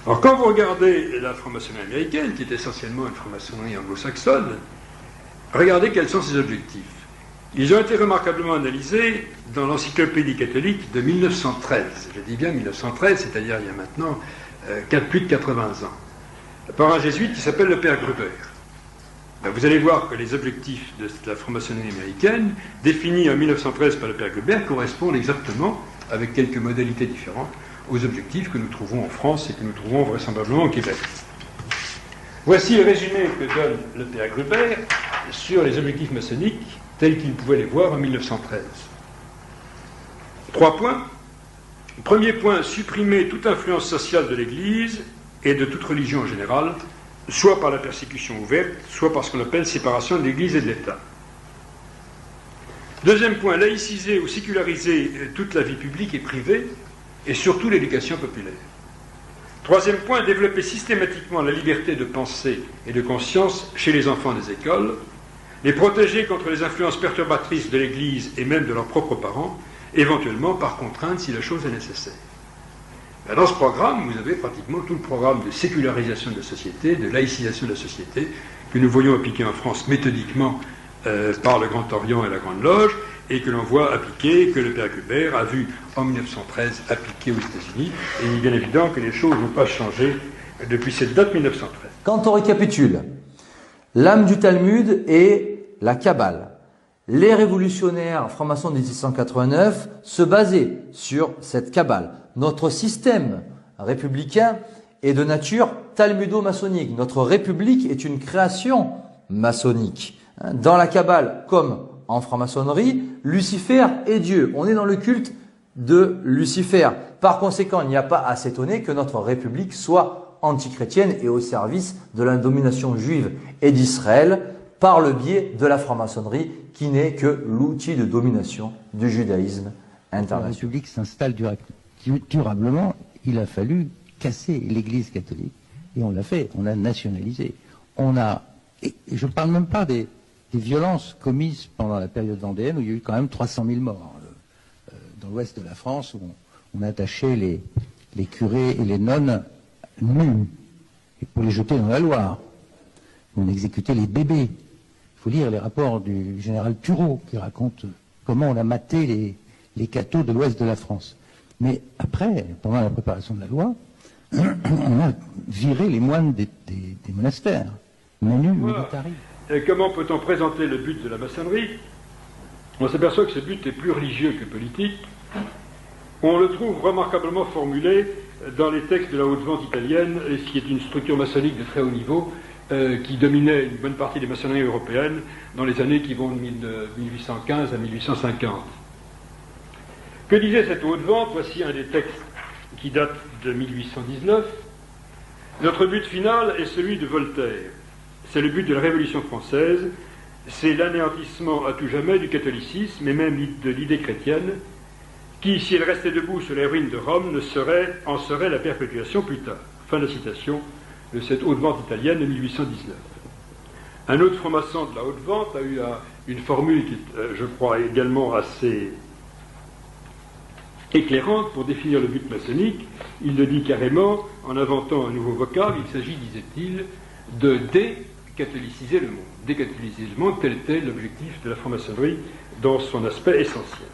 Alors quand vous regardez la franc-maçonnerie américaine, qui est essentiellement une franc-maçonnerie anglo-saxonne, regardez quels sont ses objectifs. Ils ont été remarquablement analysés dans l'encyclopédie catholique de 1913. Je dis bien 1913, c'est-à-dire il y a maintenant plus de 80 ans, par un jésuite qui s'appelle le père Gruber. Ben, vous allez voir que les objectifs de la franc-maçonnerie américaine, définis en 1913 par le père Gruber, correspondent exactement, avec quelques modalités différentes, aux objectifs que nous trouvons en France et que nous trouvons vraisemblablement au Québec. Voici le résumé que donne le père Gruber sur les objectifs maçonniques tels qu'il pouvait les voir en 1913. 3 points. Premier point, supprimer toute influence sociale de l'Église et de toute religion en général, soit par la persécution ouverte, soit par ce qu'on appelle séparation de l'Église et de l'État. Deuxième point, laïciser ou séculariser toute la vie publique et privée, et surtout l'éducation populaire. Troisième point, développer systématiquement la liberté de pensée et de conscience chez les enfants des écoles, les protéger contre les influences perturbatrices de l'Église et même de leurs propres parents, éventuellement par contrainte si la chose est nécessaire. Dans ce programme, vous avez pratiquement tout le programme de sécularisation de la société, de laïcisation de la société, que nous voyons appliquer en France méthodiquement par le Grand Orient et la Grande Loge, et que l'on voit appliquer, que le père Gruber a vu en 1913 appliqué aux États-Unis. Et il est bien évident que les choses n'ont pas changé depuis cette date 1913. Quand on récapitule, l'âme du Talmud est la Kabbale. Les révolutionnaires francs-maçons de 1789 se basaient sur cette Kabbale. Notre système républicain est de nature talmudo-maçonnique. Notre république est une création maçonnique. Dans la Kabbale, comme en franc-maçonnerie, Lucifer est Dieu. On est dans le culte de Lucifer. Par conséquent, il n'y a pas à s'étonner que notre république soit antichrétienne et au service de la domination juive et d'Israël par le biais de la franc-maçonnerie qui n'est que l'outil de domination du judaïsme international. La République s'installe durablement. Il a fallu casser l'Église catholique et on l'a fait, on l'a nationalisé. Et je ne parle même pas des violences commises pendant la période vendéenne où il y a eu quand même 300 000 morts dans l'ouest de la France où on attachait les curés et les nonnes nus et pour les jeter dans la Loire. On exécutait les bébés. Il faut lire les rapports du général Turreau qui raconte comment on a maté les cathos de l'ouest de la France. Mais après, pendant la préparation de la loi, on a viré les moines des monastères. Manu militari. Et comment peut-on présenter le but de la maçonnerie? On s'aperçoit que ce but est plus religieux que politique. On le trouve remarquablement formulé dans les textes de la haute vente italienne, qui est une structure maçonnique de très haut niveau, qui dominait une bonne partie des maçonneries européennes dans les années qui vont de 1815 à 1850. Que disait cette haute vente? Voici un des textes qui date de 1819. Notre but final est celui de Voltaire. C'est le but de la Révolution française, c'est l'anéantissement à tout jamais du catholicisme et même de l'idée chrétienne, qui, si elle restait debout sur les ruines de Rome, en serait la perpétuation plus tard. Fin de la citation de cette haute vente italienne de 1819. Un autre franc-maçon de la haute vente a eu une formule qui est, je crois, également assez éclairante pour définir le but maçonnique. Il le dit carrément en inventant un nouveau vocable. Il s'agit, disait-il, de décatholiciser le monde. Décatholiciser le monde, tel était l'objectif de la franc-maçonnerie dans son aspect essentiel.